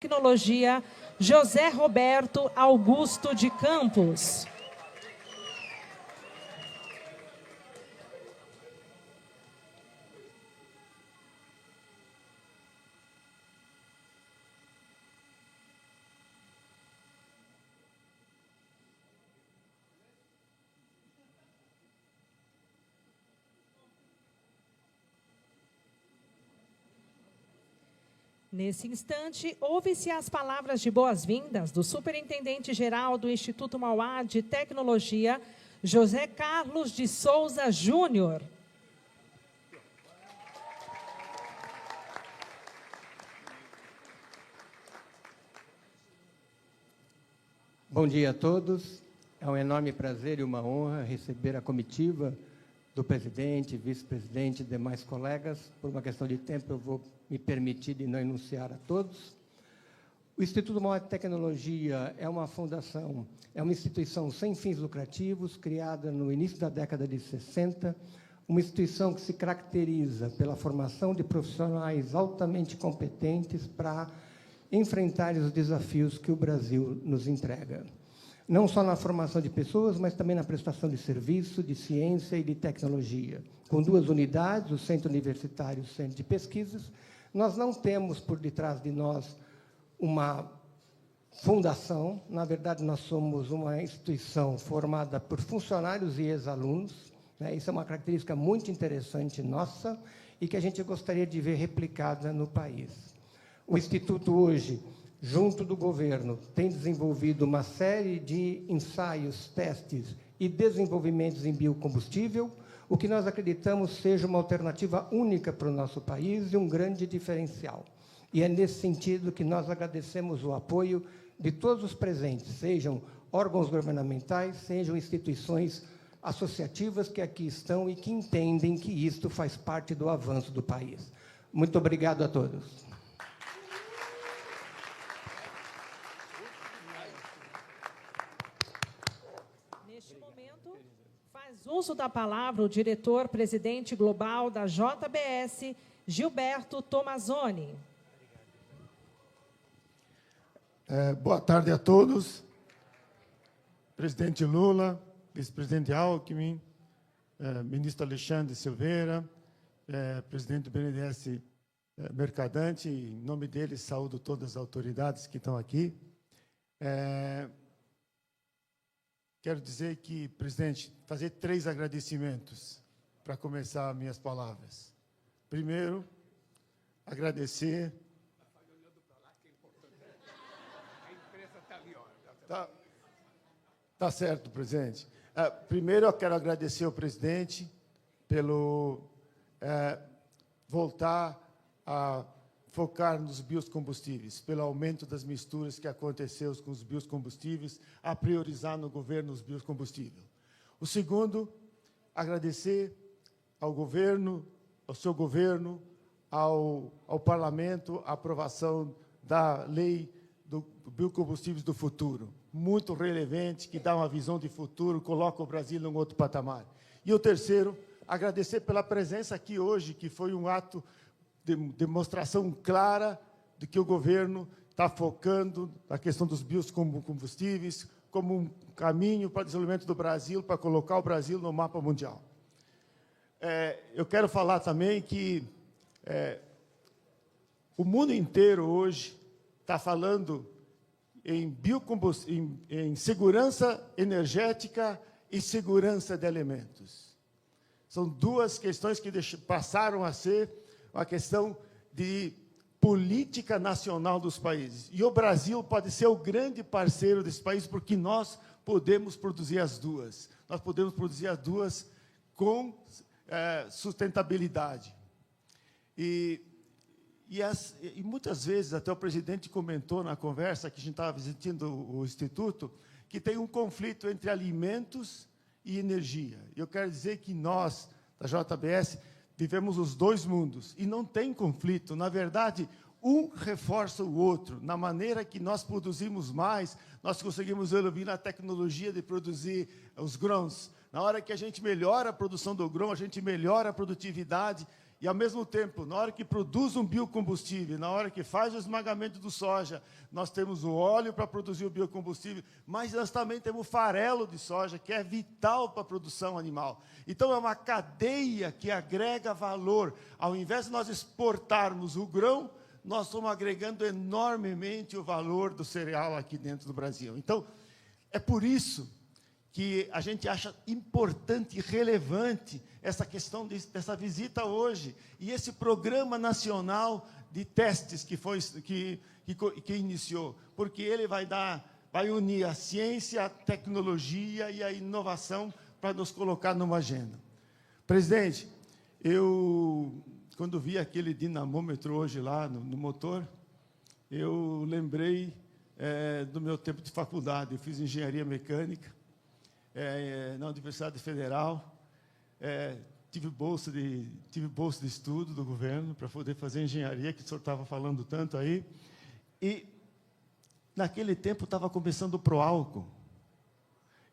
Tecnologia, José Roberto Augusto de Campos. Nesse instante, ouve-se as palavras de boas-vindas do Superintendente-Geral do Instituto Mauá de Tecnologia, José Carlos de Souza Júnior. Bom dia a todos. É um enorme prazer e uma honra receber a comitiva do presidente, vice-presidente e demais colegas. Por uma questão de tempo, eu vou me permitir de não enunciar a todos. O Instituto Mauá de Tecnologia é uma fundação, é uma instituição sem fins lucrativos, criada no início da década de 60, uma instituição que se caracteriza pela formação de profissionais altamente competentes para enfrentar os desafios que o Brasil nos entrega. Não só na formação de pessoas, mas também na prestação de serviço, de ciência e de tecnologia. Com duas unidades, o Centro Universitário e o Centro de Pesquisas, nós não temos por detrás de nós uma fundação. Na verdade, nós somos uma instituição formada por funcionários e ex-alunos, né? Isso é uma característica muito interessante nossa e que a gente gostaria de ver replicada no país. O Instituto, hoje, junto do governo, tem desenvolvido uma série de ensaios, testes e desenvolvimentos em biocombustível, o que nós acreditamos seja uma alternativa única para o nosso país e um grande diferencial. E é nesse sentido que nós agradecemos o apoio de todos os presentes, sejam órgãos governamentais, sejam instituições associativas que aqui estão e que entendem que isto faz parte do avanço do país. Muito obrigado a todos. Faz uso da palavra o diretor-presidente global da JBS, Gilberto Tomazoni. Boa tarde a todos. Presidente Lula, vice-presidente Alckmin, ministro Alexandre Silveira, presidente do BNDES Mercadante, em nome deles, saúdo todas as autoridades que estão aqui. Quero dizer que, presidente, fazer 3 agradecimentos para começar minhas palavras. Primeiro, agradecer. Tá certo, presidente. Primeiro, eu quero agradecer ao presidente pelo voltar a focar nos biocombustíveis, pelo aumento das misturas que aconteceu com os biocombustíveis, a priorizar no governo os biocombustíveis. O segundo, agradecer ao governo, ao seu governo, ao parlamento, a aprovação da lei do biocombustíveis do futuro, muito relevante, que dá uma visão de futuro, coloca o Brasil em um outro patamar. E o terceiro, agradecer pela presença aqui hoje, que foi um ato de demonstração clara de que o governo está focando na questão dos biocombustíveis como um caminho para o desenvolvimento do Brasil, para colocar o Brasil no mapa mundial. Eu quero falar também que o mundo inteiro hoje está falando em segurança energética e segurança de alimentos. São duas questões que passaram a ser uma questão de política nacional dos países. E o Brasil pode ser o grande parceiro desse país, porque nós podemos produzir as duas. Nós podemos produzir as duas com sustentabilidade. E muitas vezes, até o presidente comentou na conversa que a gente estava visitando o Instituto, que tem um conflito entre alimentos e energia. Eu quero dizer que nós, da JBS, vivemos os dois mundos e não tem conflito. Na verdade, um reforça o outro. Na maneira que nós produzimos mais, nós conseguimos evoluir na tecnologia de produzir os grãos. Na hora que a gente melhora a produção do grão, a gente melhora a produtividade E, ao mesmo tempo, na hora que produz um biocombustível, na hora que faz o esmagamento do soja, nós temos o óleo para produzir o biocombustível, mas nós também temos o farelo de soja, que é vital para a produção animal. Então, é uma cadeia que agrega valor. Ao invés de nós exportarmos o grão, nós estamos agregando enormemente o valor do cereal aqui dentro do Brasil. Então, é por isso que a gente acha importante e relevante essa questão dessa visita hoje, e esse programa nacional de testes que iniciou, porque ele vai unir a ciência, a tecnologia e a inovação para nos colocar numa agenda. Presidente, quando vi aquele dinamômetro hoje lá no motor, eu lembrei do meu tempo de faculdade. Eu fiz engenharia mecânica na Universidade Federal. Tive bolsa de estudo do governo para poder fazer engenharia, que o senhor estava falando tanto aí. E, naquele tempo, estava começando o Proálcool.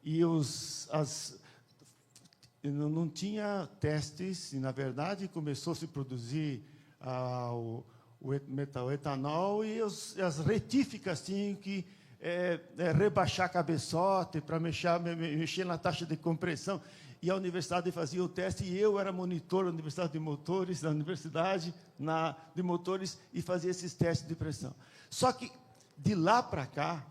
E não tinha testes, e, na verdade, começou a se produzir o etanol, e as retíficas tinham que rebaixar cabeçote para mexer na taxa de compressão. E a universidade fazia o teste, e eu era monitor da Universidade de Motores, de motores, e fazia esses testes de pressão. Só que, de lá para cá,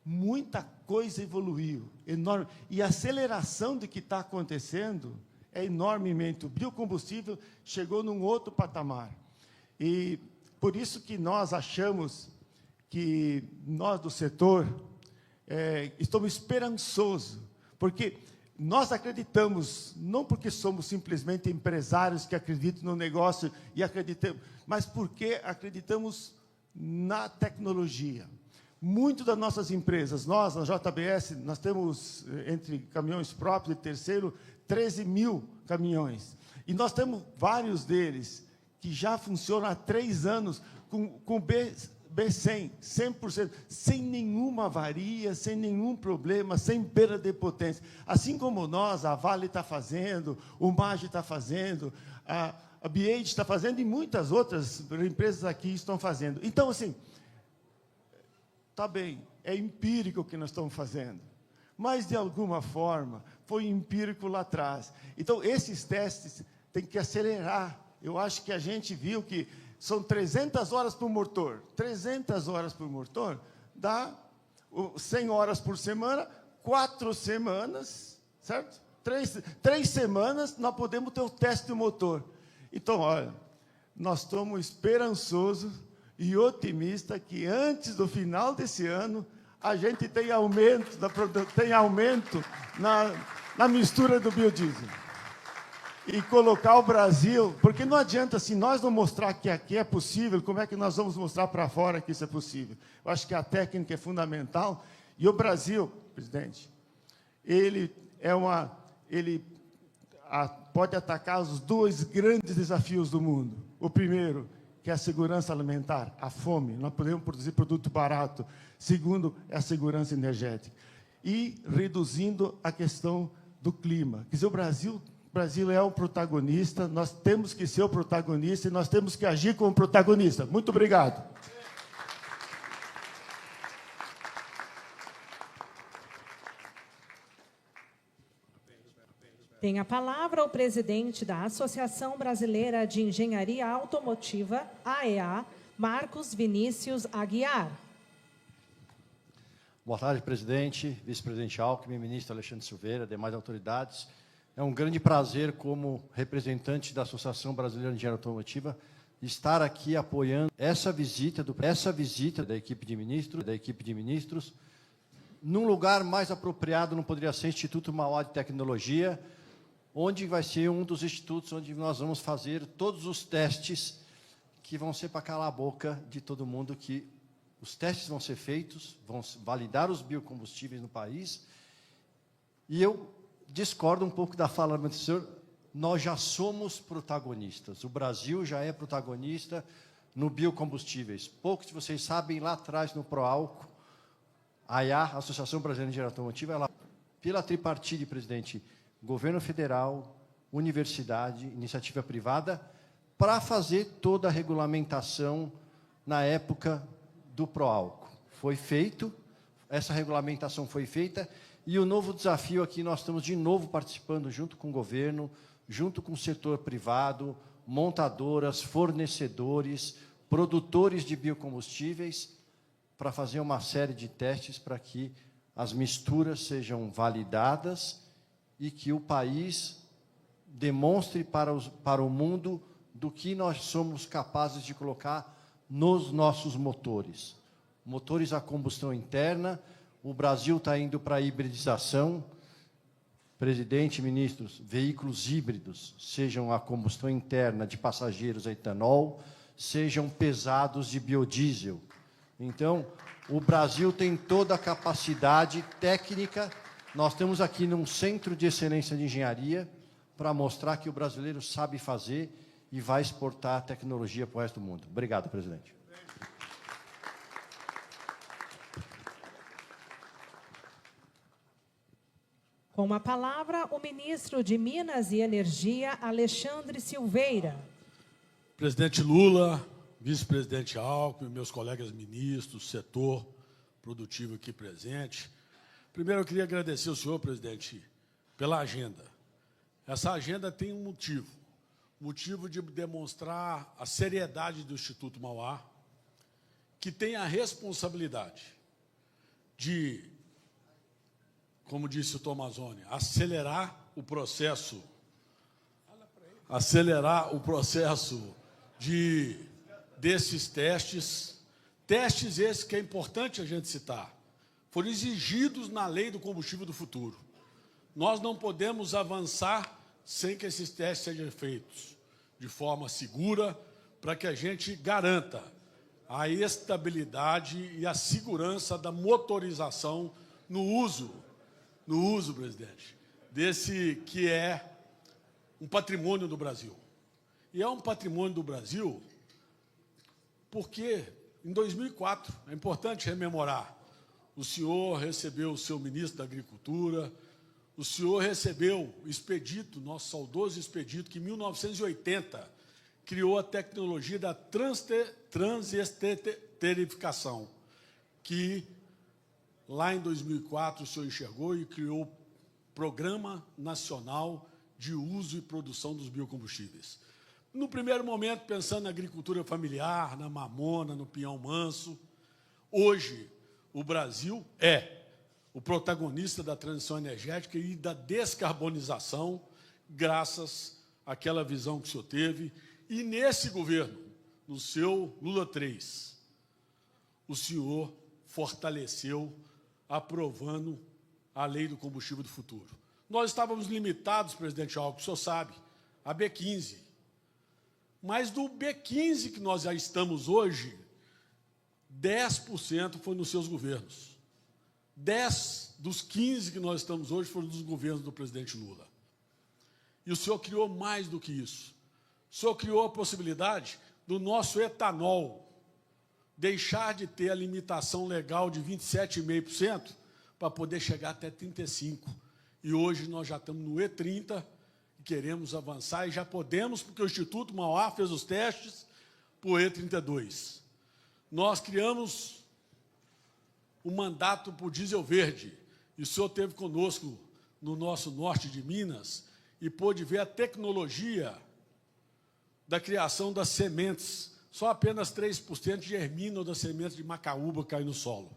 muita coisa evoluiu, enorme. E a aceleração do que está acontecendo é enormemente. O biocombustível chegou num outro patamar. E por isso que nós achamos que nós do setor estamos esperançosos, porque nós acreditamos, não porque somos simplesmente empresários que acreditam no negócio e acreditamos, mas porque acreditamos na tecnologia. Muito das nossas empresas, nós, na JBS, nós temos, entre caminhões próprios e terceiro, 13 mil caminhões. E nós temos vários deles que já funcionam há 3 anos com B100, 100%, sem nenhuma avaria, sem nenhum problema, sem perda de potência. Assim como nós, a Vale está fazendo, o MAGE está fazendo, a BH está fazendo, e muitas outras empresas aqui estão fazendo. Então, assim, está bem, é empírico o que nós estamos fazendo, mas, de alguma forma, foi empírico lá atrás. Então, esses testes têm que acelerar. Eu acho que a gente viu que são 300 horas por motor. 300 horas por motor dá 100 horas por semana, 4 semanas, certo? 3 semanas nós podemos ter o teste do motor. Então, olha, nós estamos esperançosos e otimistas que antes do final desse ano a gente tem aumento na mistura do biodiesel. E colocar o Brasil, porque não adianta, se nós não mostrar que aqui é possível, como é que nós vamos mostrar para fora que isso é possível? Eu acho que a técnica é fundamental, e o Brasil, presidente, ele pode atacar os 2 grandes desafios do mundo. O primeiro, que é a segurança alimentar, a fome, nós podemos produzir produto barato. Segundo, é a segurança energética. E reduzindo a questão do clima. Quer dizer, o Brasil é o protagonista, nós temos que ser o protagonista e nós temos que agir como protagonista. Muito obrigado. Tem a palavra o presidente da Associação Brasileira de Engenharia Automotiva, AEA, Marcos Vinícius Aguiar. Boa tarde, presidente, vice-presidente Alckmin, ministro Alexandre Silveira, demais autoridades. É um grande prazer, como representante da Associação Brasileira de Engenharia Automotiva, estar aqui apoiando essa visita da equipe de ministros, num lugar mais apropriado, não poderia ser Instituto Mauá de Tecnologia, onde vai ser um dos institutos onde nós vamos fazer todos os testes que vão ser para calar a boca de todo mundo, que os testes vão ser feitos, vão validar os biocombustíveis no país. E eu discordo um pouco da fala do senhor, nós já somos protagonistas, o Brasil já é protagonista no biocombustíveis. Poucos de vocês sabem, lá atrás no Proálcool, a AIA, Associação Brasileira de Engenharia Automotiva, ela, pela tripartite, presidente, governo federal, universidade, iniciativa privada, para fazer toda a regulamentação na época do Proálcool. Foi feito, essa regulamentação foi feita, e o novo desafio aqui, nós estamos de novo participando junto com o governo, junto com o setor privado, montadoras, fornecedores, produtores de biocombustíveis, para fazer uma série de testes para que as misturas sejam validadas e que o país demonstre para o mundo do que nós somos capazes de colocar nos nossos motores. Motores a combustão interna, o Brasil está indo para a hibridização. Presidente, ministros, veículos híbridos, sejam a combustão interna de passageiros a etanol, sejam pesados de biodiesel. Então, o Brasil tem toda a capacidade técnica. Nós estamos aqui num centro de excelência de engenharia para mostrar que o brasileiro sabe fazer e vai exportar a tecnologia para o resto do mundo. Obrigado, presidente. Com a palavra, o ministro de Minas e Energia, Alexandre Silveira. Presidente Lula, vice-presidente Alckmin, meus colegas ministros, setor produtivo aqui presente. Primeiro, eu queria agradecer ao senhor, presidente, pela agenda. Essa agenda tem um motivo de demonstrar a seriedade do Instituto Mauá, que tem a responsabilidade de, como disse o Tomazoni, acelerar o processo desses testes esses que é importante a gente citar, foram exigidos na Lei do Combustível do Futuro. Nós não podemos avançar sem que esses testes sejam feitos de forma segura, para que a gente garanta a estabilidade e a segurança da motorização no uso, presidente, desse que é um patrimônio do Brasil. E é um patrimônio do Brasil porque, em 2004, é importante rememorar, o senhor recebeu o seu ministro da Agricultura, o senhor recebeu o Expedito, nosso saudoso Expedito, que em 1980 criou a tecnologia da transesterificação, que lá em 2004 o senhor enxergou e criou o Programa Nacional de Uso e Produção dos Biocombustíveis. No primeiro momento, pensando na agricultura familiar, na mamona, no pinhão manso, hoje o Brasil é o protagonista da transição energética e da descarbonização, graças àquela visão que o senhor teve. E nesse governo, no seu Lula 3, o senhor fortaleceu, aprovando a Lei do Combustível do Futuro. Nós estávamos limitados, presidente Alckmin, o senhor sabe, a B15. Mas do B15 que nós já estamos hoje, 10% foi nos seus governos. 10 dos 15 que nós estamos hoje foram dos governos do presidente Lula. E o senhor criou mais do que isso. O senhor criou a possibilidade do nosso etanol deixar de ter a limitação legal de 27,5% para poder chegar até 35%. E hoje nós já estamos no E30 e queremos avançar e já podemos, porque o Instituto Mauá fez os testes para o E32. Nós criamos o mandato para o diesel verde, e o senhor esteve conosco no nosso norte de Minas e pôde ver a tecnologia da criação das sementes. Só apenas 3% germinam das sementes de macaúba caem no solo.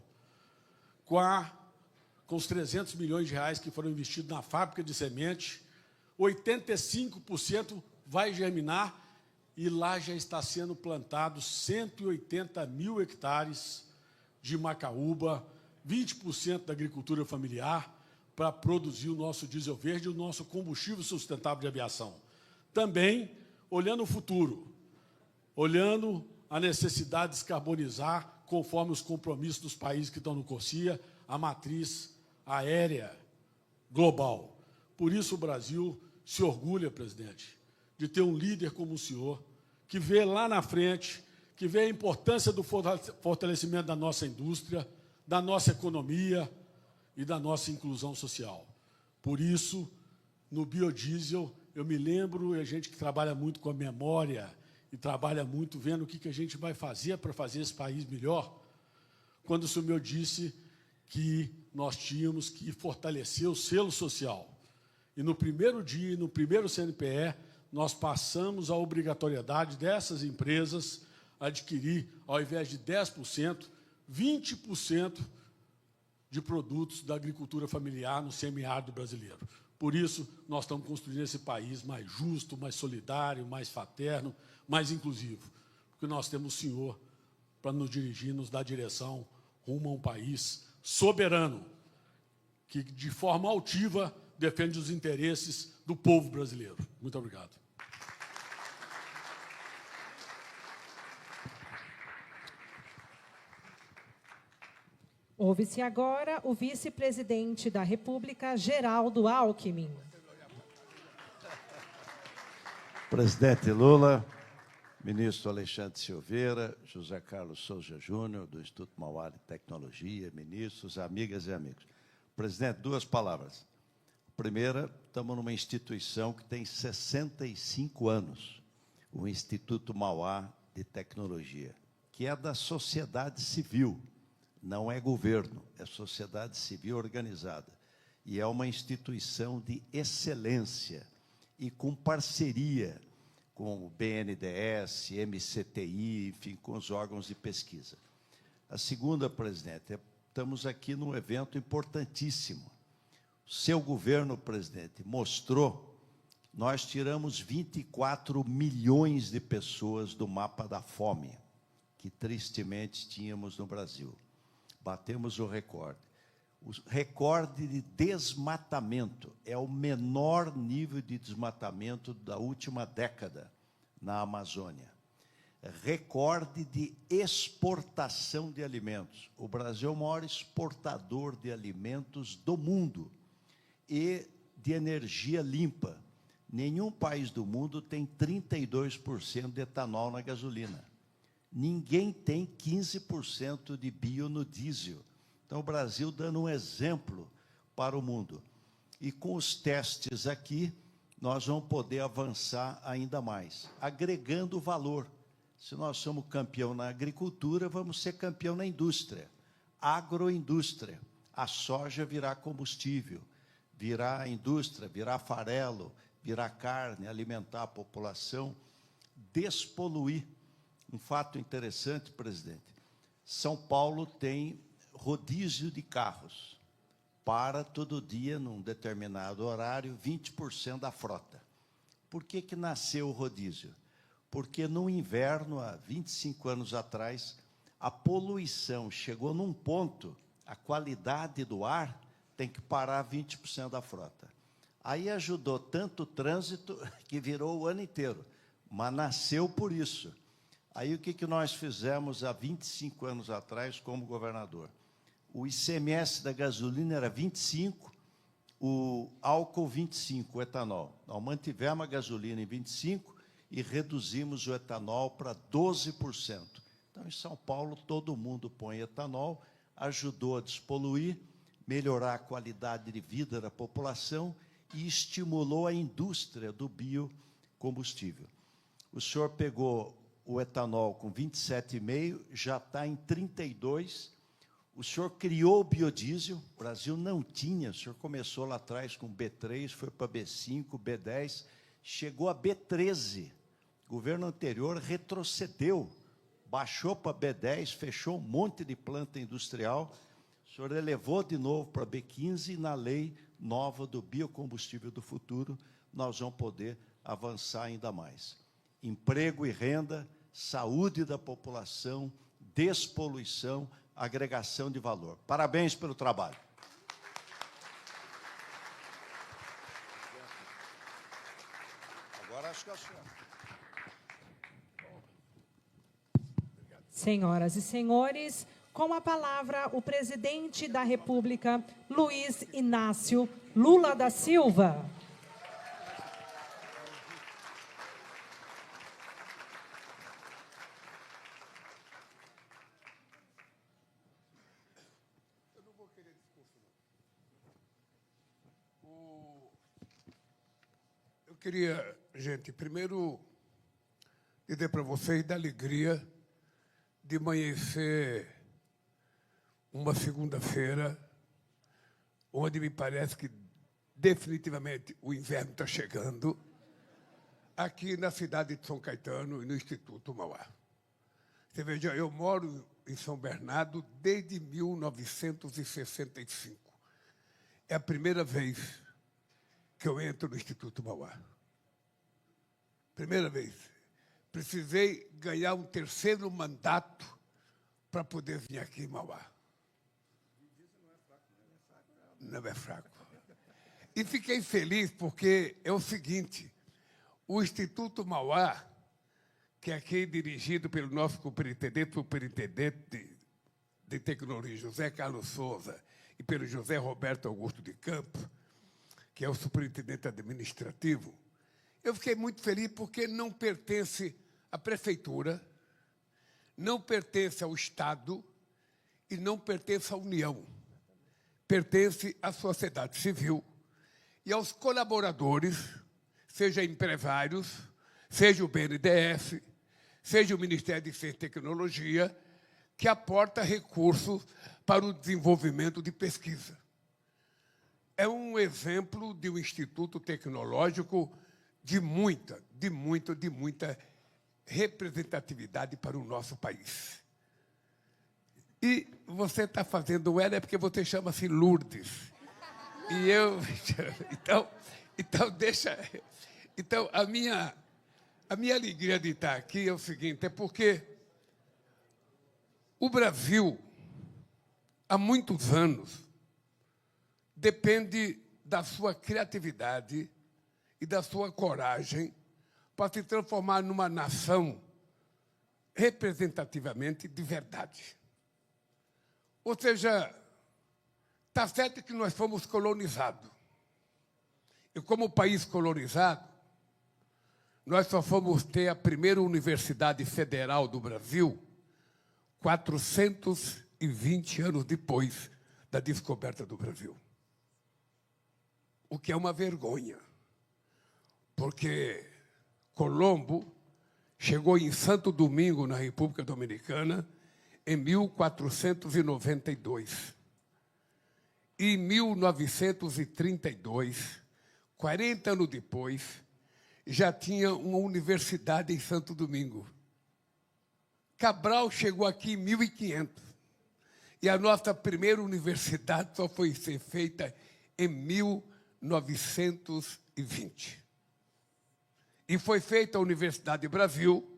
Com os 300 milhões de reais que foram investidos na fábrica de semente, 85% vai germinar e lá já está sendo plantados 180 mil hectares de macaúba, 20% da agricultura familiar, para produzir o nosso diesel verde e o nosso combustível sustentável de aviação. Também, olhando o futuro, olhando a necessidade de descarbonizar, conforme os compromissos dos países que estão no CORSIA, a matriz aérea global. Por isso o Brasil se orgulha, presidente, de ter um líder como o senhor, que vê lá na frente, que vê a importância do fortalecimento da nossa indústria, da nossa economia e da nossa inclusão social. Por isso, no biodiesel, eu me lembro, e a gente que trabalha muito com a memória e trabalha muito vendo o que a gente vai fazer para fazer esse país melhor, quando o senhor disse que nós tínhamos que fortalecer o selo social. E no primeiro dia, no primeiro CNPE, nós passamos a obrigatoriedade dessas empresas adquirir, ao invés de 10%, 20% de produtos da agricultura familiar no semiárido brasileiro. Por isso, nós estamos construindo esse país mais justo, mais solidário, mais fraterno, mais inclusivo. Porque nós temos o senhor para nos dirigir, nos dar direção rumo a um país soberano, que, de forma altiva, defende os interesses do povo brasileiro. Muito obrigado. Ouve-se agora o vice-presidente da República, Geraldo Alckmin. Presidente Lula, ministro Alexandre Silveira, José Carlos Souza Júnior, do Instituto Mauá de Tecnologia, ministros, amigas e amigos. Presidente, duas palavras. Primeira, estamos numa instituição que tem 65 anos, o Instituto Mauá de Tecnologia, que é da sociedade civil, não é governo, é sociedade civil organizada. E é uma instituição de excelência e com parceria com o BNDES, MCTI, enfim, com os órgãos de pesquisa. A segunda, presidente, estamos aqui num evento importantíssimo. O seu governo, presidente, mostrou que nós tiramos 24 milhões de pessoas do mapa da fome, que tristemente tínhamos no Brasil. Batemos o recorde. O recorde de desmatamento é o menor nível de desmatamento da última década na Amazônia. Recorde de exportação de alimentos. O Brasil é o maior exportador de alimentos do mundo e de energia limpa. Nenhum país do mundo tem 32% de etanol na gasolina. Ninguém tem 15% de bio no diesel. Então, o Brasil dando um exemplo para o mundo. E com os testes aqui, nós vamos poder avançar ainda mais, agregando valor. Se nós somos campeão na agricultura, vamos ser campeão na indústria. Agroindústria. A soja virá combustível, virá indústria, virá farelo, virá carne, alimentar a população, despoluir. Um fato interessante, presidente, São Paulo tem rodízio de carros. Para todo dia, num determinado horário, 20% da frota. Por que nasceu o rodízio? Porque no inverno, há 25 anos atrás, a poluição chegou num ponto, a qualidade do ar tem que parar 20% da frota. Aí ajudou tanto o trânsito que virou o ano inteiro, mas nasceu por isso. Aí o que nós fizemos há 25 anos atrás como governador? O ICMS da gasolina era 25, o álcool 25, o etanol. Nós mantivemos a gasolina em 25 e reduzimos o etanol para 12%. Então, em São Paulo, todo mundo põe etanol, ajudou a despoluir, melhorar a qualidade de vida da população e estimulou a indústria do biocombustível. O senhor pegou o etanol com 27,5, já está em 32. O senhor criou o biodiesel, o Brasil não tinha, o senhor começou lá atrás com B3, foi para B5, B10, chegou a B13. O governo anterior retrocedeu, baixou para B10, fechou um monte de planta industrial, o senhor elevou de novo para B15 e na lei nova do biocombustível do futuro, nós vamos poder avançar ainda mais. Emprego e renda, saúde da população, despoluição, agregação de valor. Parabéns pelo trabalho. Agora acho que é a senhora. Senhoras e senhores, com a palavra o presidente da República, Luiz Inácio Lula da Silva. Eu queria, gente, primeiro dizer para vocês da alegria de amanhecer uma segunda-feira, onde me parece que definitivamente o inverno está chegando, aqui na cidade de São Caetano e no Instituto Mauá. Você veja, eu moro em São Bernardo desde 1965. É a primeira vez que eu entro no Instituto Mauá. Primeira vez. Precisei ganhar um terceiro mandato para poder vir aqui em Mauá. Não é fraco. E fiquei feliz porque é o seguinte, o Instituto Mauá, que é aqui dirigido pelo nosso superintendente de tecnologia, José Carlos Souza, e pelo José Roberto Augusto de Campos, que é o superintendente administrativo, eu fiquei muito feliz porque não pertence à prefeitura, não pertence ao Estado e não pertence à União. Pertence à sociedade civil e aos colaboradores, seja empresários, seja o BNDES, seja o Ministério de Ciência e Tecnologia, que aporta recursos para o desenvolvimento de pesquisa. É um exemplo de um instituto tecnológico de muita representatividade para o nosso país. E você está fazendo ela porque você chama-se Lourdes. E eu... Então, deixa... Então, a minha alegria de estar aqui é o seguinte, é porque o Brasil, há muitos anos, depende da sua criatividade e da sua coragem para se transformar numa nação representativamente de verdade. Ou seja, está certo que nós fomos colonizados. E como país colonizado, nós só fomos ter a primeira universidade federal do Brasil 420 anos depois da descoberta do Brasil. O que é uma vergonha, porque Colombo chegou em Santo Domingo, na República Dominicana, em 1492. E em 1932, 40 anos depois, já tinha uma universidade em Santo Domingo. Cabral chegou aqui em 1500. E a nossa primeira universidade só foi ser feita em 1920. E foi feita a Universidade Brasil,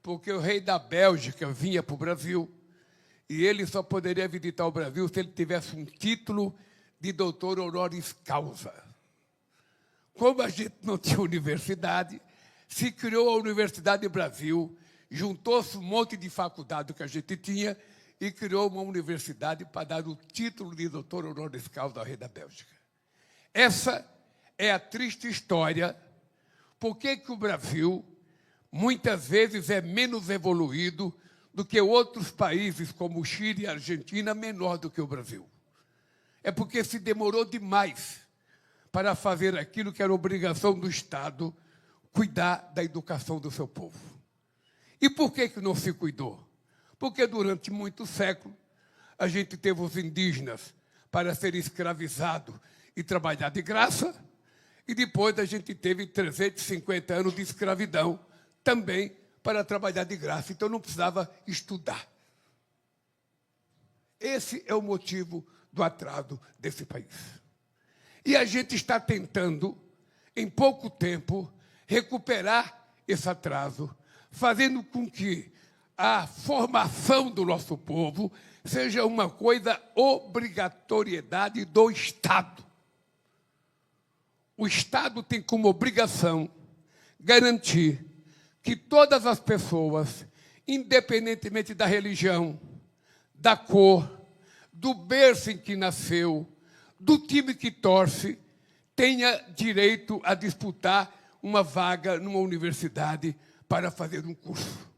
porque o rei da Bélgica vinha para o Brasil, e ele só poderia visitar o Brasil se ele tivesse um título de doutor honoris causa. Como a gente não tinha universidade, se criou a Universidade Brasil, juntou-se um monte de faculdade que a gente tinha e criou uma universidade para dar o título de doutor honoris causa ao rei da Bélgica. Essa é a triste história. Por que o Brasil, muitas vezes, é menos evoluído do que outros países, como o Chile e a Argentina, menor do que o Brasil? É porque se demorou demais para fazer aquilo que era obrigação do Estado, cuidar da educação do seu povo. E por que não se cuidou? Porque durante muitos séculos a gente teve os indígenas para serem escravizados e trabalhar de graça, e depois a gente teve 350 anos de escravidão também para trabalhar de graça, então não precisava estudar. Esse é o motivo do atraso desse país. E a gente está tentando, em pouco tempo, recuperar esse atraso, fazendo com que a formação do nosso povo seja uma coisa obrigatoriedade do Estado. O Estado tem como obrigação garantir que todas as pessoas, independentemente da religião, da cor, do berço em que nasceu, do time que torce, tenha direito a disputar uma vaga numa universidade para fazer um curso.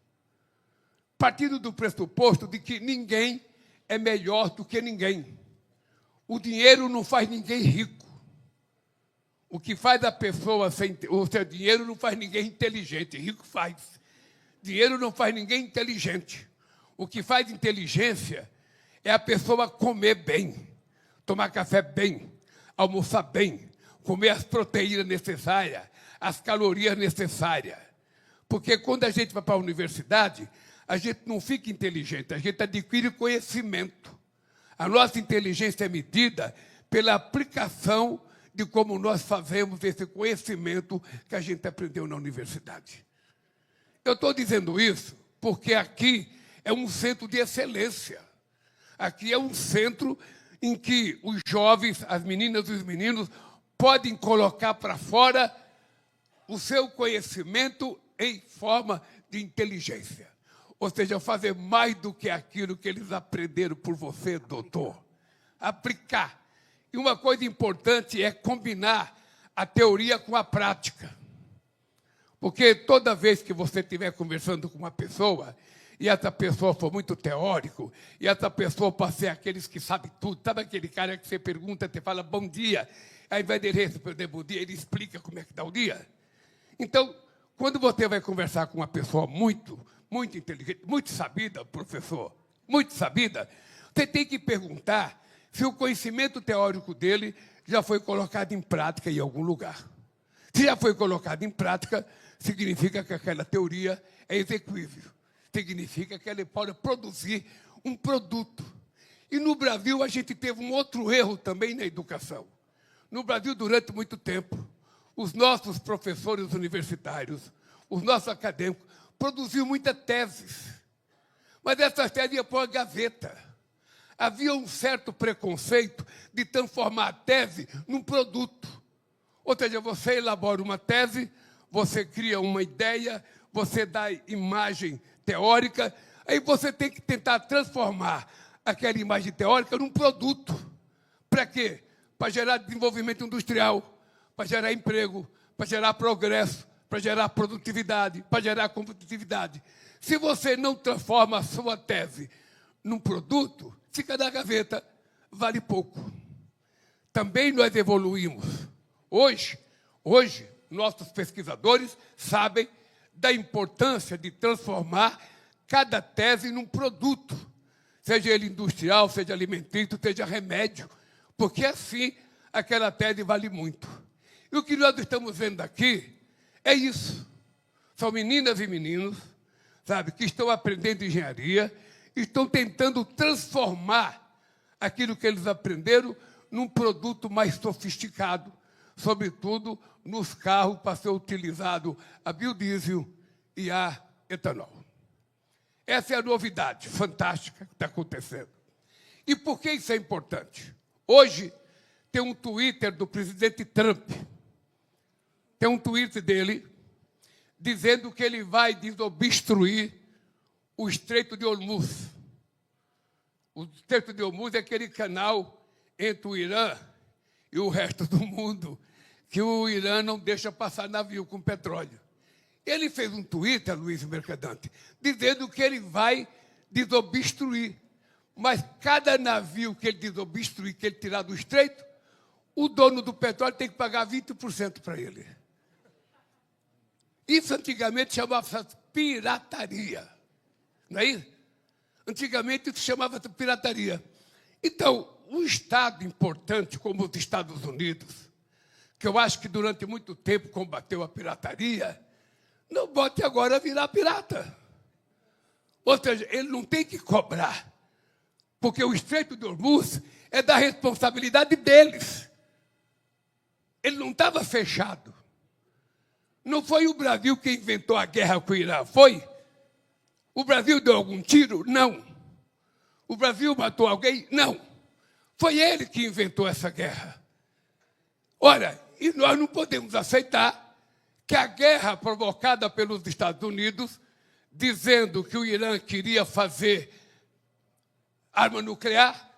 Partindo do pressuposto de que ninguém é melhor do que ninguém. O dinheiro não faz ninguém rico. O que faz a pessoa sem o seu dinheiro não faz ninguém inteligente. Rico faz. Dinheiro não faz ninguém inteligente. O que faz inteligência é a pessoa comer bem, tomar café bem, almoçar bem, comer as proteínas necessárias, as calorias necessárias. Porque quando a gente vai para a universidade, a gente não fica inteligente, a gente adquire conhecimento. A nossa inteligência é medida pela aplicação de como nós fazemos esse conhecimento que a gente aprendeu na universidade. Eu estou dizendo isso porque aqui é um centro de excelência. Aqui é um centro em que os jovens, as meninas e os meninos podem colocar para fora o seu conhecimento em forma de inteligência. Ou seja, fazer mais do que aquilo que eles aprenderam por você, doutor. Aplicar. E uma coisa importante é combinar a teoria com a prática. Porque toda vez que você estiver conversando com uma pessoa, e essa pessoa for muito teórico, e essa pessoa pode ser aqueles que sabem tudo, sabe aquele cara que você pergunta, te fala bom dia, ao invés de ele responder bom dia, ele explica como é que está o dia. Então, quando você vai conversar com uma pessoa muito inteligente, muito sabida, professor, muito sabida, você tem que perguntar se o conhecimento teórico dele já foi colocado em prática em algum lugar. Se já foi colocado em prática, significa que aquela teoria é execuível. Significa que ela pode produzir um produto. E no Brasil a gente teve um outro erro também na educação. No Brasil, durante muito tempo, os nossos professores universitários, os nossos acadêmicos, produziam muitas teses. Mas essas teses iam para a gaveta. Havia um certo preconceito de transformar a tese num produto. Ou seja, você elabora uma tese, você cria uma ideia, você dá imagem teórica, aí você tem que tentar transformar aquela imagem teórica num produto. Para quê? Para gerar desenvolvimento industrial, para gerar emprego, para gerar progresso, para gerar produtividade, para gerar competitividade. Se você não transforma a sua tese num produto, fica na gaveta, vale pouco. Também nós evoluímos. Hoje, nossos pesquisadores sabem da importância de transformar cada tese num produto, seja ele industrial, seja alimentício, seja remédio, porque assim aquela tese vale muito. E o que nós estamos vendo aqui é isso. São meninas e meninos, sabe, que estão aprendendo engenharia, estão tentando transformar aquilo que eles aprenderam num produto mais sofisticado, sobretudo nos carros para ser utilizado a biodiesel e a etanol. Essa é a novidade fantástica que está acontecendo. E por que isso é importante? Hoje tem um Twitter do presidente Trump, tem um tweet dele dizendo que ele vai desobstruir o Estreito de Hormuz. O Estreito de Hormuz é aquele canal entre o Irã e o resto do mundo, que o Irã não deixa passar navio com petróleo. Ele fez um Twitter, Luiz Mercadante, dizendo que ele vai desobstruir. Mas cada navio que ele desobstruir, que ele tirar do estreito, o dono do petróleo tem que pagar 20% para ele. Isso antigamente chamava-se pirataria. Não é isso? Antigamente isso chamava-se pirataria. Então, um Estado importante como os Estados Unidos, que eu acho que durante muito tempo combateu a pirataria, não bote agora a virar pirata. Ou seja, ele não tem que cobrar, porque o Estreito de Hormuz é da responsabilidade deles. Ele não estava fechado. Não foi o Brasil que inventou a guerra com o Irã, foi? O Brasil deu algum tiro? Não. O Brasil matou alguém? Não. Foi ele que inventou essa guerra. Ora, e nós não podemos aceitar que a guerra provocada pelos Estados Unidos, dizendo que o Irã queria fazer arma nuclear,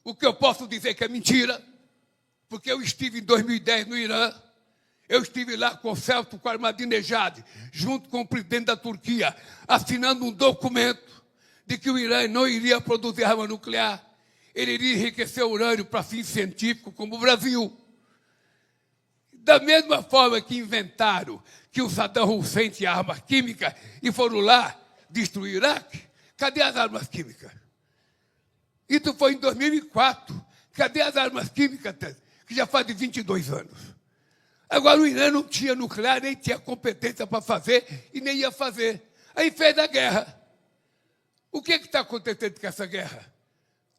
o que eu posso dizer que é mentira, porque eu estive em 2010 no Irã, eu estive lá com o Celso Ahmadinejad, junto com o presidente da Turquia, assinando um documento de que o Irã não iria produzir arma nuclear, ele iria enriquecer o urânio para fins científicos, como o Brasil. Da mesma forma que inventaram que o Saddam Hussein tinha arma química e foram lá destruir o Iraque, cadê as armas químicas? Isso foi em 2004. Cadê as armas químicas, que já fazem 22 anos? Agora, o Irã não tinha nuclear, nem tinha competência para fazer e nem ia fazer. Aí fez a guerra. O que está acontecendo com essa guerra?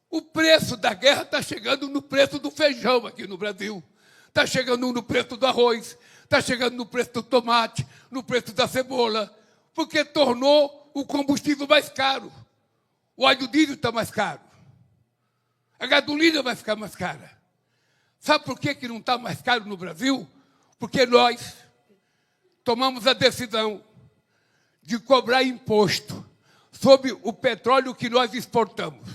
O preço da guerra está chegando no preço do feijão aqui no Brasil. Está chegando no preço do arroz, está chegando no preço do tomate, no preço da cebola, porque tornou o combustível mais caro. O óleo diesel está mais caro. A gasolina vai ficar mais cara. Sabe por que não está mais caro no Brasil? Porque nós tomamos a decisão de cobrar imposto sobre o petróleo que nós exportamos.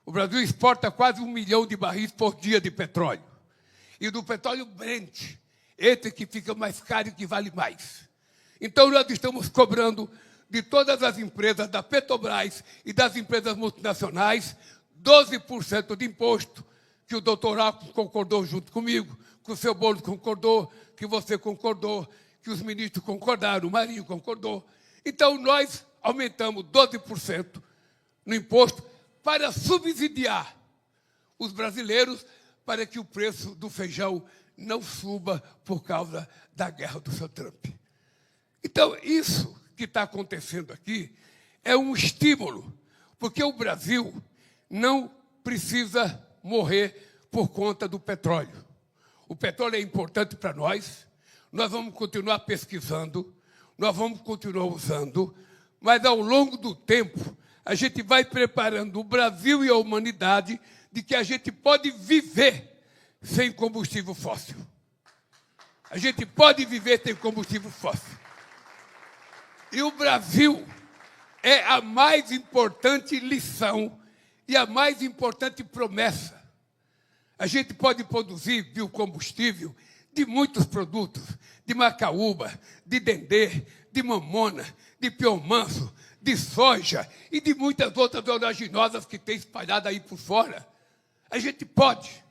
O Brasil exporta quase 1 milhão de barris por dia de petróleo. E do petróleo Brent, esse que fica mais caro e que vale mais. Então, nós estamos cobrando de todas as empresas da Petrobras e das empresas multinacionais 12% de imposto, que o doutor Alckmin concordou junto comigo, que o seu Boulos concordou, que você concordou, que os ministros concordaram, o Marinho concordou. Então, nós aumentamos 12% no imposto para subsidiar os brasileiros para que o preço do feijão não suba por causa da guerra do seu Trump. Então, isso que está acontecendo aqui é um estímulo, porque o Brasil não precisa morrer por conta do petróleo. O petróleo é importante para nós vamos continuar pesquisando, nós vamos continuar usando, mas, ao longo do tempo, a gente vai preparando o Brasil e a humanidade de que a gente pode viver sem combustível fóssil. A gente pode viver sem combustível fóssil. E o Brasil é a mais importante lição e a mais importante promessa. A gente pode produzir biocombustível de muitos produtos, de macaúba, de dendê, de mamona, de pião-manso, de soja e de muitas outras oleaginosas que tem espalhada aí por fora. A gente pode.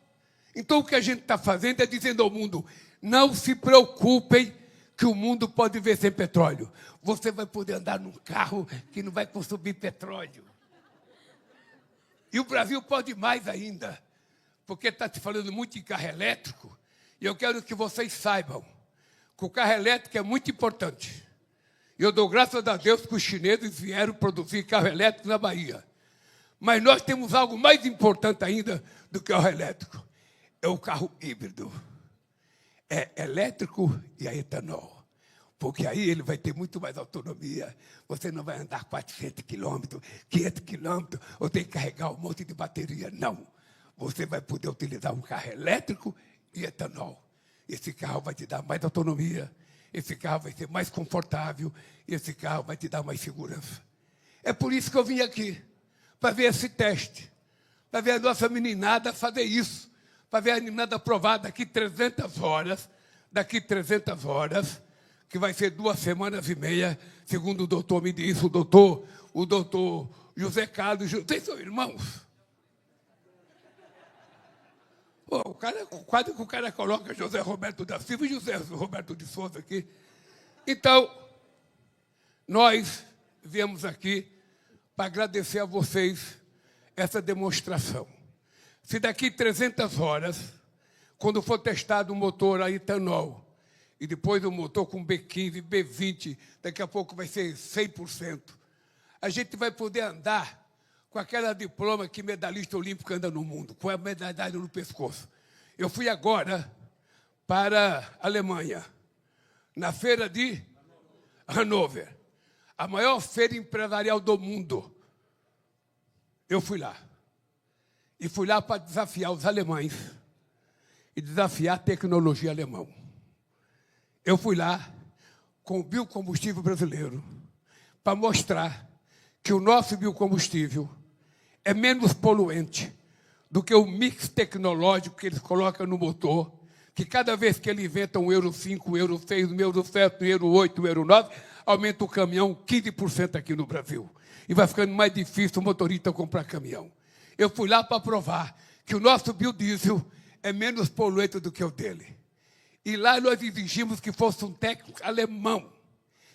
Então, o que a gente está fazendo é dizendo ao mundo: não se preocupem que o mundo pode viver sem petróleo. Você vai poder andar num carro que não vai consumir petróleo. E o Brasil pode mais ainda, porque está se falando muito em carro elétrico, e eu quero que vocês saibam que o carro elétrico é muito importante. E eu dou graças a Deus que os chineses vieram produzir carro elétrico na Bahia. Mas nós temos algo mais importante ainda do que o carro elétrico. É o carro híbrido. É elétrico e a etanol. Porque aí ele vai ter muito mais autonomia. Você não vai andar 400 quilômetros, 500 quilômetros, ou tem que carregar um monte de bateria. Não. Você vai poder utilizar um carro elétrico e etanol. Esse carro vai te dar mais autonomia, esse carro vai ser mais confortável, esse carro vai te dar mais segurança. É por isso que eu vim aqui, para ver esse teste, para ver a nossa meninada fazer isso, para ver a meninada aprovar daqui 300 horas, que vai ser 2 semanas e meia, segundo o doutor me disse, o doutor José Carlos, vocês são irmãos? Pô, quase que o cara coloca José Roberto da Silva e José Roberto de Souza aqui. Então, nós viemos aqui para agradecer a vocês essa demonstração. Se daqui 300 horas, quando for testado o motor a etanol, e depois o motor com B15, B20, daqui a pouco vai ser 100%, a gente vai poder andar com aquela diploma que medalhista olímpico anda no mundo, com a medalha no pescoço. Eu fui agora para a Alemanha, na feira de Hannover, a maior feira empresarial do mundo. Eu fui lá. E fui lá para desafiar os alemães e desafiar a tecnologia alemã. Eu fui lá com o biocombustível brasileiro para mostrar que o nosso biocombustível é menos poluente do que o mix tecnológico que eles colocam no motor, que cada vez que ele inventa um Euro 5, um Euro 6, um Euro 7, um Euro 8, um Euro 9, aumenta o caminhão 15% aqui no Brasil. E vai ficando mais difícil o motorista comprar caminhão. Eu fui lá para provar que o nosso biodiesel é menos poluente do que o dele. E lá nós exigimos que fosse um técnico alemão,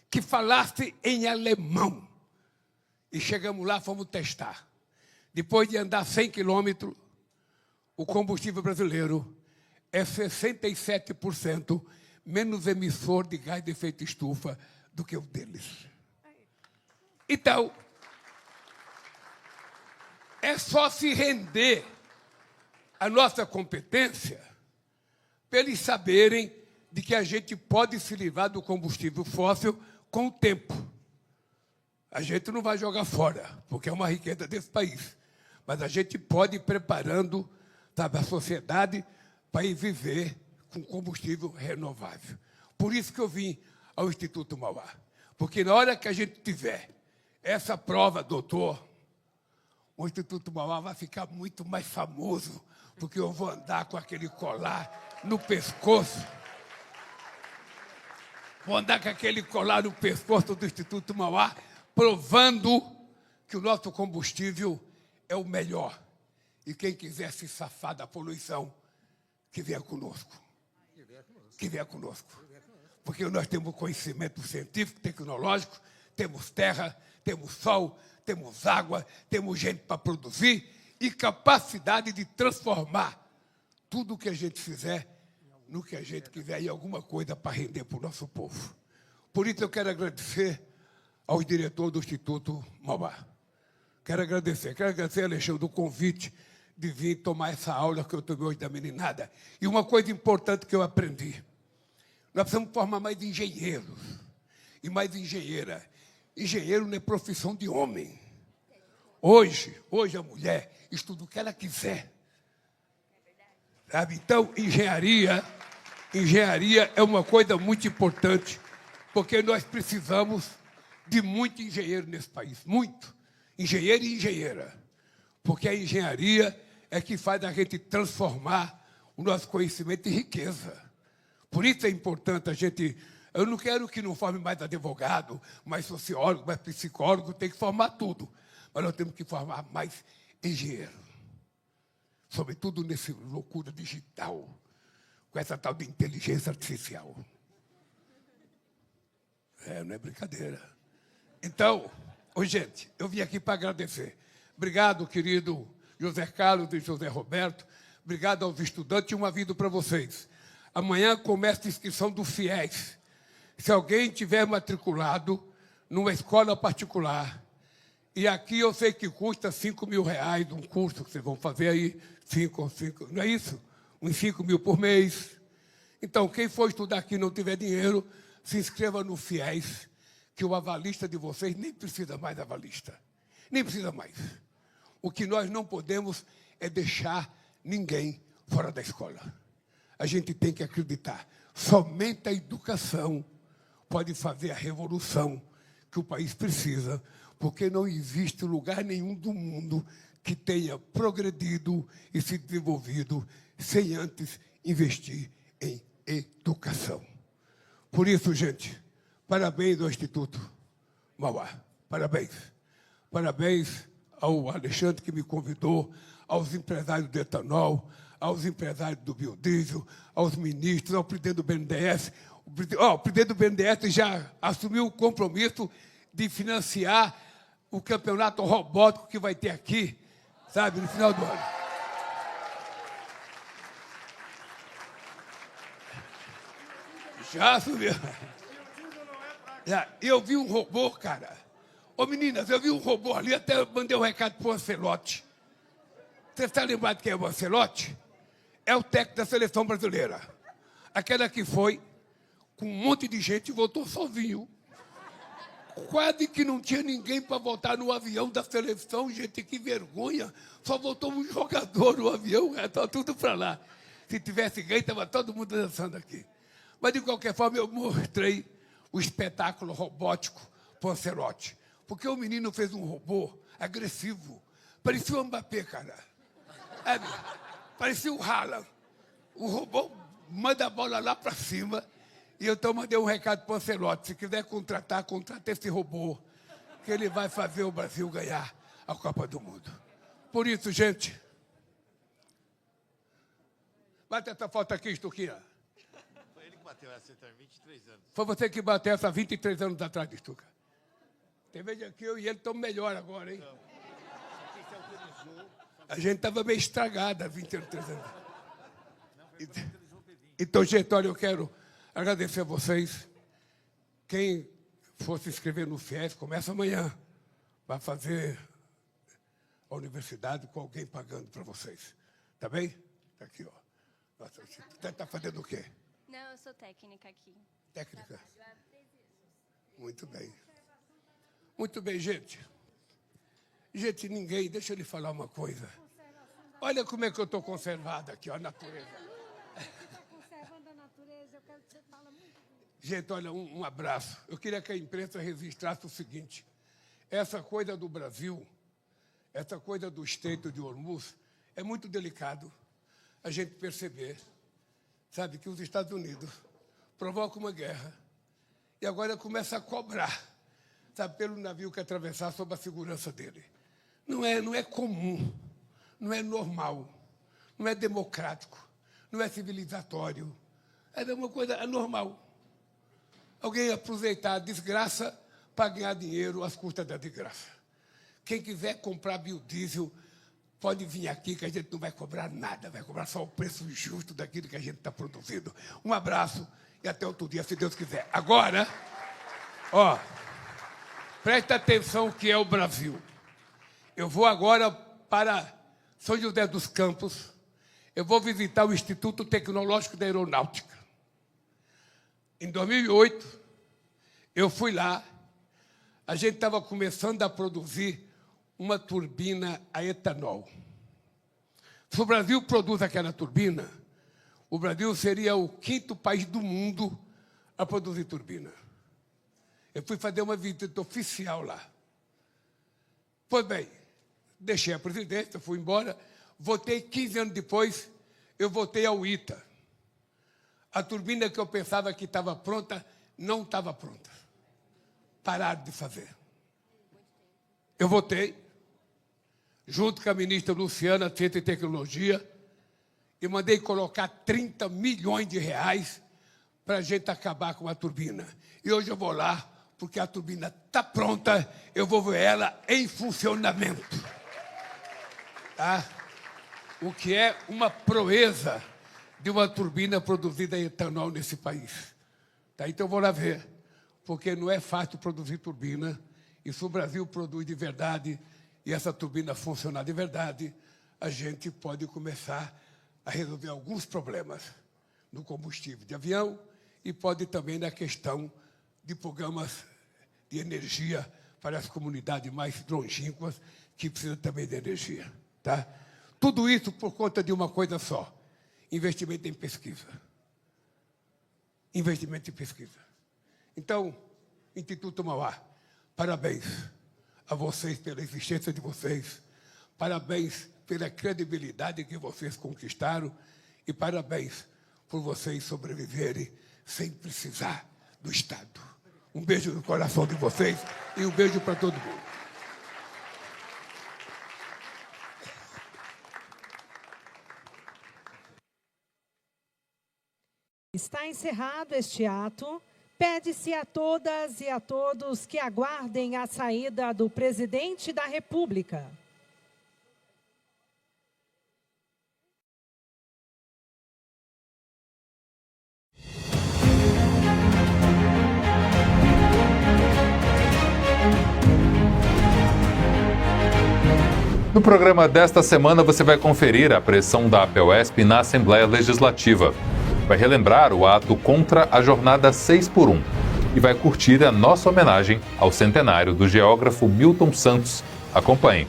que falasse em alemão. E chegamos lá, fomos testar. Depois de andar 100 quilômetros, o combustível brasileiro é 67% menos emissor de gás de efeito estufa do que o deles. Então, é só se render à nossa competência para eles saberem de que a gente pode se livrar do combustível fóssil com o tempo. A gente não vai jogar fora, porque é uma riqueza desse país. Mas a gente pode ir preparando, sabe, a sociedade para ir viver com combustível renovável. Por isso que eu vim ao Instituto Mauá. Porque na hora que a gente tiver essa prova, doutor, o Instituto Mauá vai ficar muito mais famoso, porque eu vou andar com aquele colar no pescoço. Vou andar com aquele colar no pescoço do Instituto Mauá, provando que o nosso combustível é o melhor. E quem quiser se safar da poluição, que venha conosco. Que venha conosco. Porque nós temos conhecimento científico, tecnológico, temos terra, temos sol, temos água, temos gente para produzir e capacidade de transformar tudo o que a gente fizer no que a gente quiser e alguma coisa para render para o nosso povo. Por isso eu quero agradecer ao diretor do Instituto Mauá. Quero agradecer, Alexandre, o convite de vir tomar essa aula que eu tomei hoje da meninada. E uma coisa importante que eu aprendi, nós precisamos formar mais engenheiros e mais engenheira. Engenheiro não é profissão de homem. Hoje a mulher estuda o que ela quiser. Sabe? Então, engenharia é uma coisa muito importante, porque nós precisamos de muito engenheiro nesse país, muito. Engenheiro e engenheira. Porque a engenharia é que faz a gente transformar o nosso conhecimento em riqueza. Por isso é importante a gente... Eu não quero que não forme mais advogado, mais sociólogo, mais psicólogo, tem que formar tudo. Mas nós temos que formar mais engenheiro. Sobretudo nessa loucura digital, com essa tal de inteligência artificial. Não é brincadeira. Então, gente, eu vim aqui para agradecer. Obrigado, querido José Carlos e José Roberto. Obrigado aos estudantes e um aviso para vocês. Amanhã começa a inscrição do FIES. Se alguém tiver matriculado numa escola particular, e aqui eu sei que custa R$5.000 um curso que vocês vão fazer aí, 5, não é isso? Uns 5 mil por mês. Então, quem for estudar aqui e não tiver dinheiro, se inscreva no FIES, que o avalista de vocês nem precisa mais avalista. Nem precisa mais. O que nós não podemos é deixar ninguém fora da escola. A gente tem que acreditar. Somente a educação pode fazer a revolução que o país precisa, porque não existe lugar nenhum do mundo que tenha progredido e se desenvolvido sem antes investir em educação. Por isso, gente, parabéns ao Instituto Mauá. Parabéns. Parabéns ao Alexandre que me convidou, aos empresários do etanol, aos empresários do biodiesel, aos ministros, ao presidente do BNDES. O presidente do BNDES já assumiu o compromisso de financiar o campeonato robótico que vai ter aqui, sabe, no final do ano. Já assumiu. Eu vi um robô, cara. Ô, meninas, eu vi um robô ali, até mandei um recado para o Ancelotti. Você está lembrado quem é o Ancelotti? É o técnico da seleção brasileira. Aquela que foi com um monte de gente e voltou sozinho. Quase que não tinha ninguém para voltar no avião da seleção, gente, que vergonha. Só voltou um jogador no avião, estava tudo para lá. Se tivesse ganho, estava todo mundo dançando aqui. Mas, de qualquer forma, eu mostrei o espetáculo robótico para o Ancelotti. Porque o menino fez um robô agressivo. Parecia o Mbappé, cara. Parecia o Haaland. O robô manda a bola lá para cima. E eu então mandei um recado para o Ancelotti. Se quiser contratar, contrata esse robô, que ele vai fazer o Brasil ganhar a Copa do Mundo. Por isso, gente, bate essa foto aqui, Estuquinha. bateu essa, 23 anos. Foi você que bateu essa 23 anos atrás, Stuka. Tem vez aqui, eu e ele estamos melhor agora, hein? A gente estava meio estragada há 23 anos. Então, gente, olha, eu quero agradecer a vocês. Quem for se inscrever no FIES, começa amanhã. Vai fazer a universidade com alguém pagando para vocês. Tá bem? Tá aqui, ó. Nossa, você está fazendo o quê? Não, eu sou técnica aqui. Técnica? Muito bem. Muito bem, gente. Gente, ninguém... Deixa eu lhe falar uma coisa. Olha como é que eu estou conservado aqui, ó, a natureza. Conservando a natureza, eu quero que você fale muito. Gente, olha, um abraço. Eu queria que a imprensa registrasse o seguinte. Essa coisa do Brasil, essa coisa do Estreito de Hormuz, é muito delicado a gente perceber, sabe, que os Estados Unidos provocam uma guerra e agora começa a cobrar, sabe, pelo navio que atravessar sob a segurança dele. Não é comum, não é normal, não é democrático, não é civilizatório, é uma coisa anormal. Alguém aproveitar a desgraça para ganhar dinheiro às custas da desgraça. Quem quiser comprar biodiesel, pode vir aqui que a gente não vai cobrar nada, vai cobrar só o preço justo daquilo que a gente está produzindo. Um abraço e até outro dia, se Deus quiser. Agora, ó, presta atenção que é o Brasil. Eu vou agora para São José dos Campos, eu vou visitar o Instituto Tecnológico da Aeronáutica. Em 2008, eu fui lá, a gente estava começando a produzir uma turbina a etanol. Se o Brasil produz aquela turbina, o Brasil seria o 5º país do mundo a produzir turbina. Eu fui fazer uma visita oficial lá. Pois bem, deixei a presidência, fui embora, voltei 15 anos depois, eu voltei ao ITA. A turbina que eu pensava que estava pronta, não estava pronta. Pararam de fazer. Eu voltei, junto com a ministra Luciana, Ciência e Tecnologia, e mandei colocar 30 milhões de reais para a gente acabar com a turbina. E hoje eu vou lá, porque a turbina está pronta, eu vou ver ela em funcionamento. Tá? O que é uma proeza de uma turbina produzida em etanol nesse país. Tá? Então eu vou lá ver, porque não é fácil produzir turbina, e se o Brasil produz de verdade, e essa turbina funcionar de verdade, a gente pode começar a resolver alguns problemas no combustível de avião e pode também na questão de programas de energia para as comunidades mais longínquas que precisam também de energia. Tá? Tudo isso por conta de uma coisa só, investimento em pesquisa. Investimento em pesquisa. Então, Instituto Mauá, parabéns a vocês pela existência de vocês, parabéns pela credibilidade que vocês conquistaram e parabéns por vocês sobreviverem sem precisar do Estado. Um beijo no coração de vocês e um beijo para todo mundo. Está encerrado este ato. Pede-se a todas e a todos que aguardem a saída do presidente da República. No programa desta semana, você vai conferir a pressão da APEUESP na Assembleia Legislativa. Vai relembrar o ato contra a jornada 6x1 e vai curtir a nossa homenagem ao centenário do geógrafo Milton Santos. Acompanhe.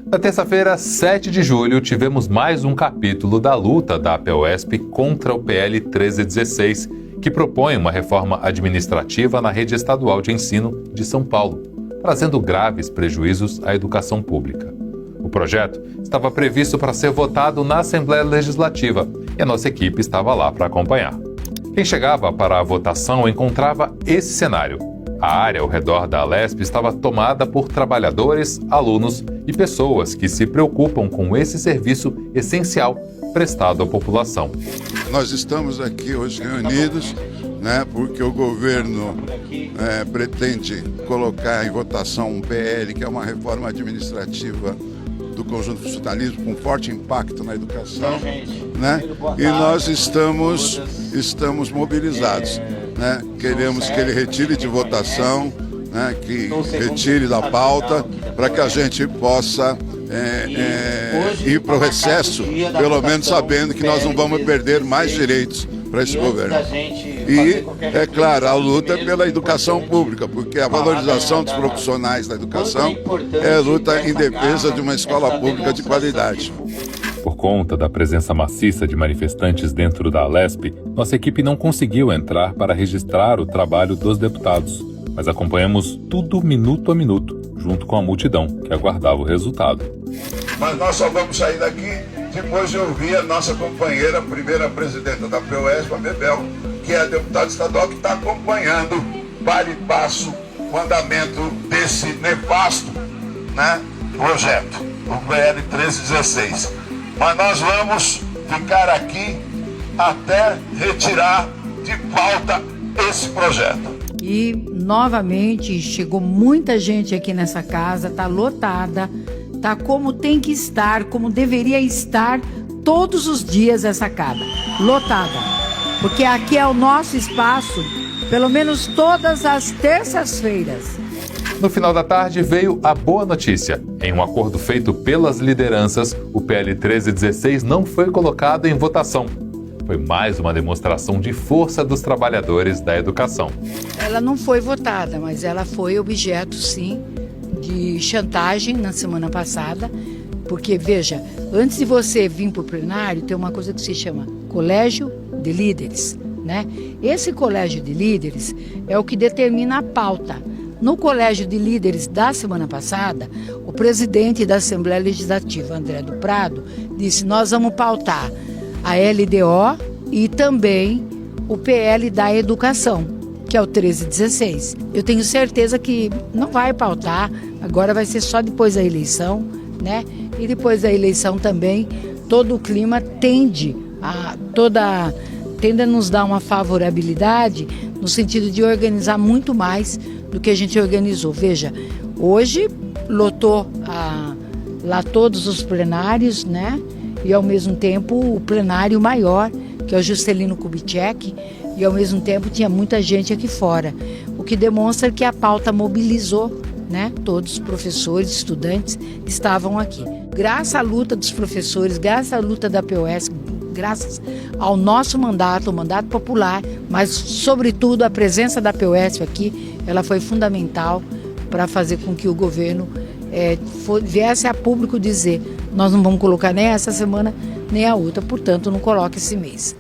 Na terça-feira, 7 de julho, tivemos mais um capítulo da luta da APEUESP contra o PL 1316, que propõe uma reforma administrativa na rede estadual de ensino de São Paulo, trazendo graves prejuízos à educação pública. O projeto estava previsto para ser votado na Assembleia Legislativa e a nossa equipe estava lá para acompanhar. Quem chegava para a votação encontrava esse cenário. A área ao redor da Alesp estava tomada por trabalhadores, alunos e pessoas que se preocupam com esse serviço essencial prestado à população. Nós estamos aqui hoje reunidos, porque o governo pretende colocar em votação um PL, que é uma reforma administrativa do conjunto do funcionalismo, com forte impacto na educação, e nós estamos mobilizados. Queremos que ele retire de votação, que retire da pauta, para que a gente possa ir para o recesso, pelo menos sabendo que nós não vamos perder mais direitos para esse governo. E, é claro, a luta é pela educação pública, porque a valorização dos profissionais da educação é a luta em defesa de uma escola pública de qualidade. Por conta da presença maciça de manifestantes dentro da Alesp, nossa equipe não conseguiu entrar para registrar o trabalho dos deputados, mas acompanhamos tudo minuto a minuto, junto com a multidão que aguardava o resultado. Mas nós só vamos sair daqui depois de ouvir a nossa companheira, a primeira presidenta da POSP, a Bebel, que é a deputada estadual, que está acompanhando para e passo o andamento desse nefasto projeto, o PL 1316. Mas nós vamos ficar aqui até retirar de pauta esse projeto. E, novamente, chegou muita gente aqui nessa casa, está lotada, está como tem que estar, como deveria estar todos os dias essa casa, lotada. Porque aqui é o nosso espaço, pelo menos todas as terças-feiras. No final da tarde veio a boa notícia. Em um acordo feito pelas lideranças, o PL 1316 não foi colocado em votação. Foi mais uma demonstração de força dos trabalhadores da educação. Ela não foi votada, mas ela foi objeto, sim, de chantagem na semana passada. Porque, veja, antes de você vir para o plenário, tem uma coisa que se chama Colégio de Líderes, Esse Colégio de Líderes é o que determina a pauta. No Colégio de Líderes da semana passada, o presidente da Assembleia Legislativa, André do Prado, disse: nós vamos pautar a LDO e também o PL da Educação, que é o 1316. Eu tenho certeza que não vai pautar, agora vai ser só depois da eleição, E depois da eleição também, todo o clima tende a nos dar uma favorabilidade no sentido de organizar muito mais do que a gente organizou. Veja, hoje lotou lá todos os plenários, E ao mesmo tempo o plenário maior, que é o Juscelino Kubitschek, e ao mesmo tempo tinha muita gente aqui fora, o que demonstra que a pauta mobilizou, todos os professores, estudantes que estavam aqui. Graças à luta dos professores, graças à luta da POS, graças ao nosso mandato, o mandato popular, mas sobretudo a presença da POS aqui, ela foi fundamental para fazer com que o governo viesse a público dizer: nós não vamos colocar nem essa semana, nem a outra, portanto não coloque esse mês.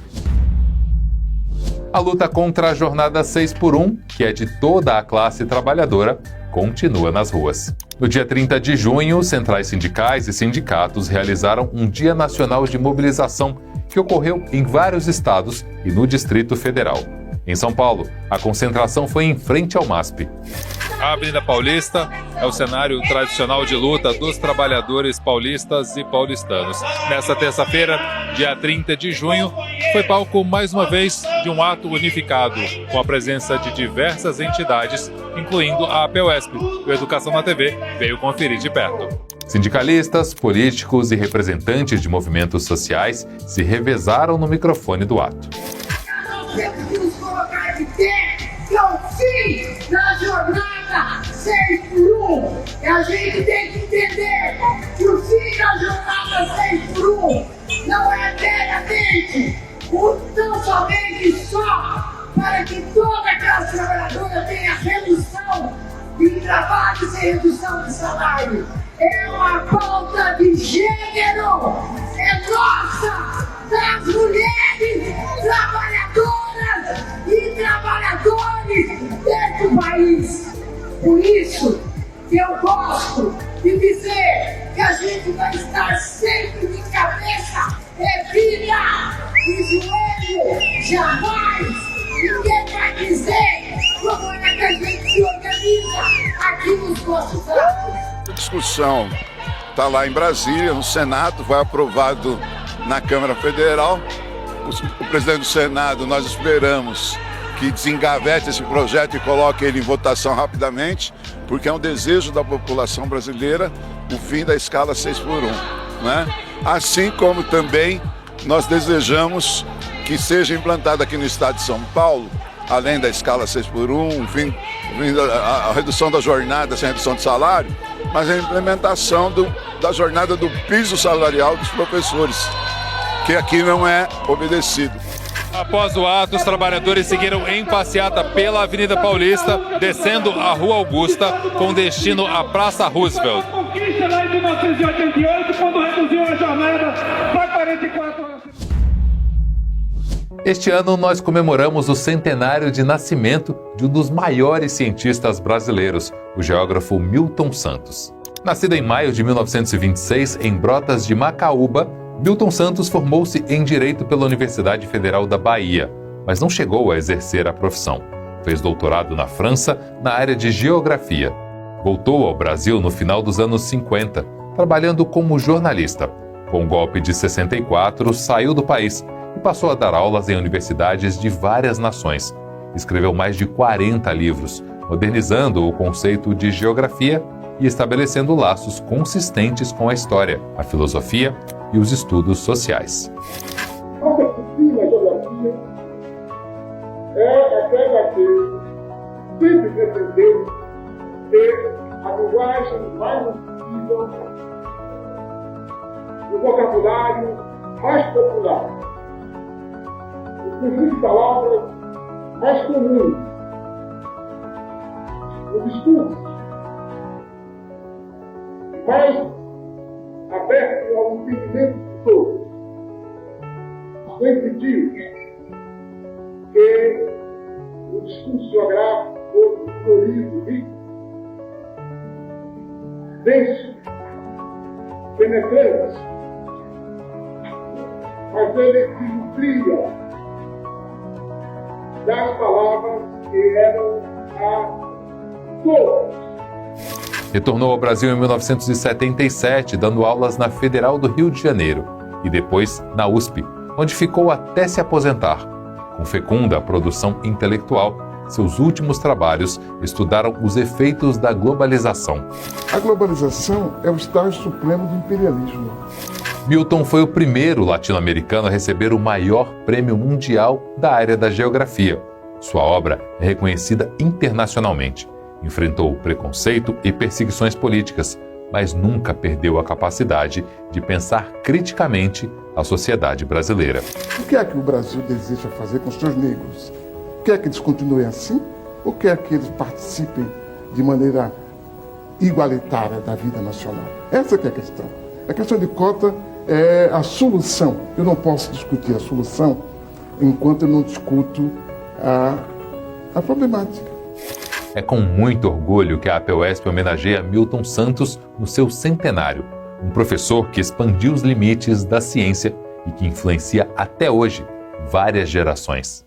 A luta contra a jornada 6x1, que é de toda a classe trabalhadora, continua nas ruas. No dia 30 de junho, centrais sindicais e sindicatos realizaram um Dia Nacional de Mobilização que ocorreu em vários estados e no Distrito Federal. Em São Paulo, a concentração foi em frente ao MASP. A Avenida Paulista é o cenário tradicional de luta dos trabalhadores paulistas e paulistanos. Nessa terça-feira, dia 30 de junho, foi palco mais uma vez de um ato unificado, com a presença de diversas entidades, incluindo a POSP. O Educação na TV veio conferir de perto. Sindicalistas, políticos e representantes de movimentos sociais se revezaram no microfone do ato. Temos que nos colocar de pé, que é o fim da jornada 6x1. E a gente tem que entender que o fim da jornada 6x1 não é meramente, não somente só para que toda a classe trabalhadora tenha redução de trabalho e redução de salário. É uma pauta de gênero, é nossa, das mulheres trabalhadoras e trabalhadores desse país. Por isso que eu gosto de dizer que a gente vai estar sempre de cabeça erguida e joelho jamais. Ninguém vai dizer como é que a gente se organiza aqui nos nossos atos. A discussão está lá em Brasília, no Senado, vai aprovado na Câmara Federal. O presidente do Senado, nós esperamos que desengavete esse projeto e coloque ele em votação rapidamente, porque é um desejo da população brasileira o fim da escala 6x1, né? Assim como também nós desejamos que seja implantada aqui no estado de São Paulo, além da escala 6x1, a redução da jornada sem redução de salário, mas a implementação da jornada do piso salarial dos professores, que aqui não é obedecido. Após o ato, os trabalhadores seguiram em passeata pela Avenida Paulista, descendo a Rua Augusta, com destino à Praça Roosevelt. Conquista lá em 1988, quando reduziu a jornada para 44 horas. Este ano nós comemoramos o centenário de nascimento de um dos maiores cientistas brasileiros, o geógrafo Milton Santos. Nascido em maio de 1926 em Brotas de Macaúba, Milton Santos formou-se em Direito pela Universidade Federal da Bahia, mas não chegou a exercer a profissão. Fez doutorado na França na área de Geografia. Voltou ao Brasil no final dos anos 50, trabalhando como jornalista. Com o golpe de 64, saiu do país e passou a dar aulas em universidades de várias nações. Escreveu mais de 40 livros, modernizando o conceito de geografia e estabelecendo laços consistentes com a história, a filosofia e os estudos sociais. Nossa disciplina, geografia, é aquela que sempre pretendeu ter a linguagem mais acessível, o vocabulário mais popular, o conjunto de palavras mais comum, o discurso mais aberto ao entendimento de todos. Sempre digo que o discurso geográfico, florido, rico, denso, penetrante, mas ele se nutria das palavras que eram a todos. Retornou ao Brasil em 1977, dando aulas na Federal do Rio de Janeiro e depois na USP, onde ficou até se aposentar. Com fecunda produção intelectual, seus últimos trabalhos estudaram os efeitos da globalização. A globalização é o estágio supremo do imperialismo. Milton foi o primeiro latino-americano a receber o maior prêmio mundial da área da geografia. Sua obra é reconhecida internacionalmente. Enfrentou preconceito e perseguições políticas, mas nunca perdeu a capacidade de pensar criticamente a sociedade brasileira. O que é que o Brasil deseja fazer com os seus negros? Quer que eles continuem assim? Ou quer que eles participem de maneira igualitária da vida nacional? Essa que é a questão. A questão de cota é a solução. Eu não posso discutir a solução enquanto eu não discuto a problemática. É com muito orgulho que a APUESP homenageia Milton Santos no seu centenário, um professor que expandiu os limites da ciência e que influencia até hoje várias gerações.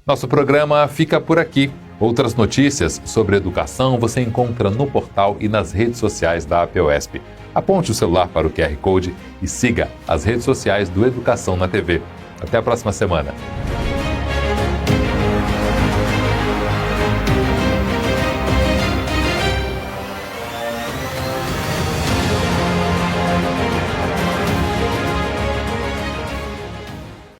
Nosso programa fica por aqui. Outras notícias sobre educação você encontra no portal e nas redes sociais da APUESP. Aponte o celular para o QR Code e siga as redes sociais do Educação na TV. Até a próxima semana.